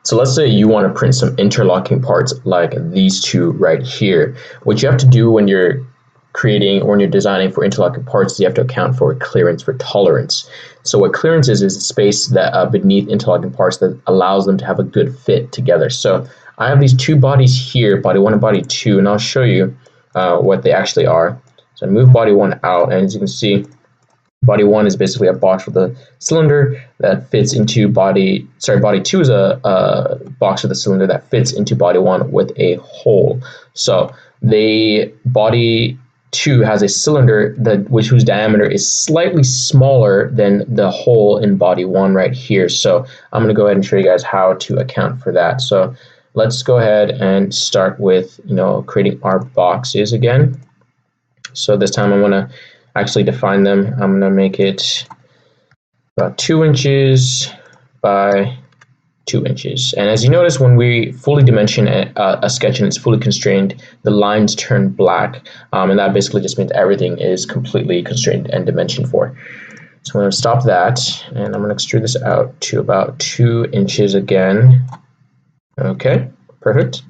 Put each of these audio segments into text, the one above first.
So let's say you want to print some interlocking parts like these two right here. What you have to do when you're creating or when you're designing for interlocking parts is you have to account for clearance, for tolerance. So what clearance is the space that beneath interlocking parts that allows them to have a good fit together. So I have these two bodies here, body 1 and body 2, and I'll show you what they actually are. So I move body 1 out, and as you can see, body 1 is basically a box with a cylinder that fits into body 2 is a box with a cylinder that fits into body 1 with a hole. So the body 2 has a cylinder whose diameter is slightly smaller than the hole in body 1 right here. So I'm going to go ahead and show you guys how to account for that. So let's go ahead and start with creating our boxes again. So this time I'm going to actually define them. I'm going to make it about 2 inches by 2 inches. And as you notice, when we fully dimension a sketch and it's fully constrained, the lines turn black, and that basically just means everything is completely constrained and dimensioned for. So I'm going to stop that, and I'm going to extrude this out to about 2 inches again. Okay, perfect.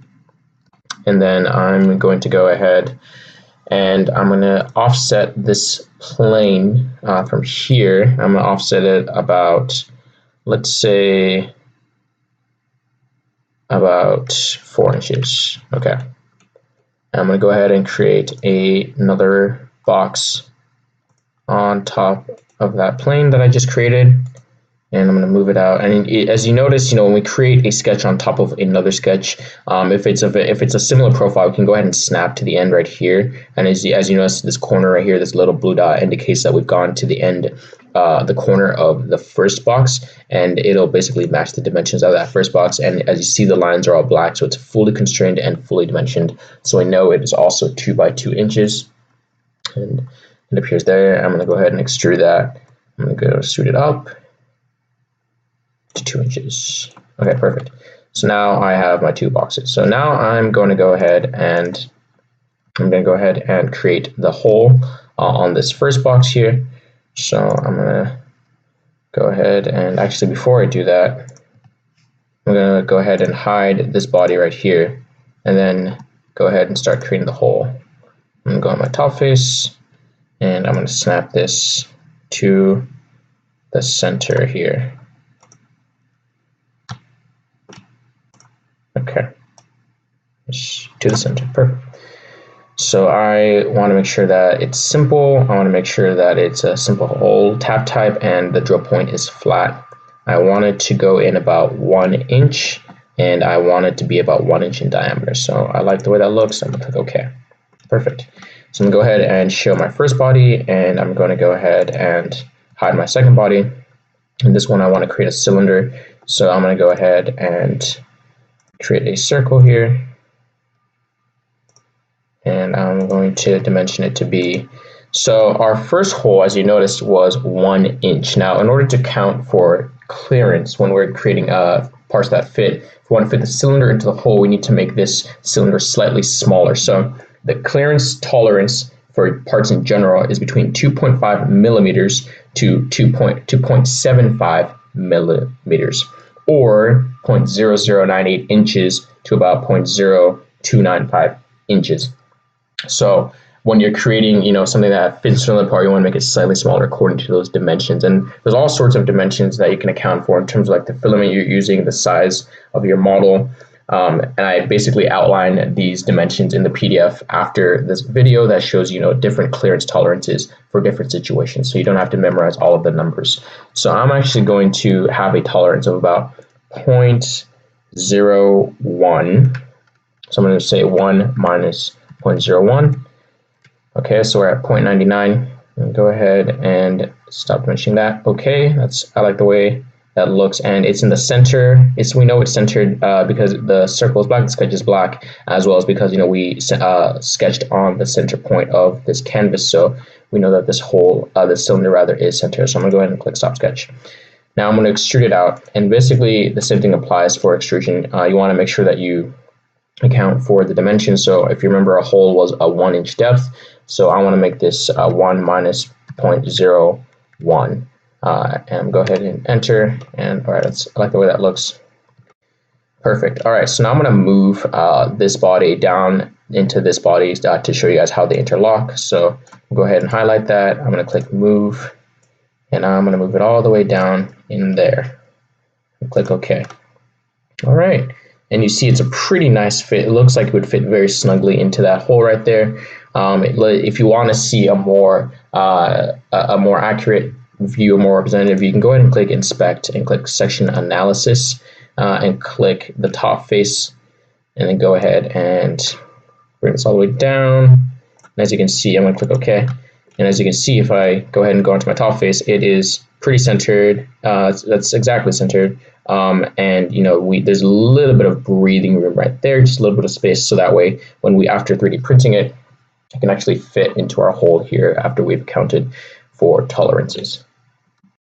And then I'm going to go ahead and I'm going to offset this plane from here. I'm going to offset it about, let's say, about 4 inches. Okay. And I'm going to go ahead and create another box on top of that plane that I just created. And I'm going to move it out. And as you notice, when we create a sketch on top of another sketch, if it's a similar profile, we can go ahead and snap to the end right here. And as you notice, this corner right here, this little blue dot indicates that we've gone to the end, the corner of the first box, and it'll basically match the dimensions of that first box. And as you see, the lines are all black, so it's fully constrained and fully dimensioned. So I know it is also 2 by 2 inches, and it appears there. I'm going to go ahead and extrude that. I'm going to go extrude it up to 2 inches. Okay, perfect. So now I have my 2 boxes. So now I'm going to go ahead and create the hole on this first box here. So I'm going to go ahead and actually, before I do that, I'm going to go ahead and hide this body right here, and then go ahead and start creating the hole. I'm going to go on my top face, and I'm going to snap this to the center here. Okay, to the center, perfect. So I want to make sure that it's simple. I want to make sure that it's a simple hole tap type and the drill point is flat. I want it to go in about 1 inch, and I want it to be about 1 inch in diameter. So I like the way that looks. I'm going to click OK. Perfect. So I'm going to go ahead and show my first body, and I'm going to go ahead and hide my second body. And this one I want to create a cylinder. So I'm going to go ahead and create a circle here, and I'm going to dimension it to be, so our first hole, as you noticed, was 1 inch. Now in order to count for clearance when we're creating parts that fit, if we want to fit the cylinder into the hole, we need to make this cylinder slightly smaller. So the clearance tolerance for parts in general is between 2.5 millimeters to 2.75 millimeters, or 0.0098 inches to about 0.0295 inches. So when you're creating, something that fits another part, you want to make it slightly smaller according to those dimensions. And there's all sorts of dimensions that you can account for in terms of like the filament you're using, the size of your model. And I basically outline these dimensions in the PDF after this video that shows, different clearance tolerances for different situations. So you don't have to memorize all of the numbers. So I'm actually going to have a tolerance of about 0.01. So I'm going to say 1 minus 0.01. Okay, so we're at 0.99. Go ahead and stop mentioning that. Okay, I like the way that looks, and it's in the center. We know it's centered because the circle is black, the sketch is black, as well as because we sketched on the center point of this canvas, so we know that this cylinder rather is centered. So I'm going to go ahead and click Stop Sketch. Now I'm going to extrude it out, and basically the same thing applies for extrusion. You want to make sure that you account for the dimensions. So if you remember, a hole was a 1 inch depth, so I want to make this 1 minus 0.01. And go ahead and enter, and all right, I like the way that looks. Perfect. All right, so now I'm going to move this body down into this body to show you guys how they interlock. So go ahead and highlight that. I'm going to click move, and I'm going to move it all the way down in there. Click OK. All right, and you see it's a pretty nice fit. It looks like it would fit very snugly into that hole right there. If you want to see a more accurate view, a more representative, you can go ahead and click inspect and click section analysis and click the top face, and then go ahead and bring this all the way down. And as you can see, I'm going to click OK. And as you can see, if I go ahead and go onto my top face, it is pretty centered. That's exactly centered. And you know, there's a little bit of breathing room right there, just a little bit of space, so that way when we after 3D printing it, it can actually fit into our hole here after we've accounted for tolerances.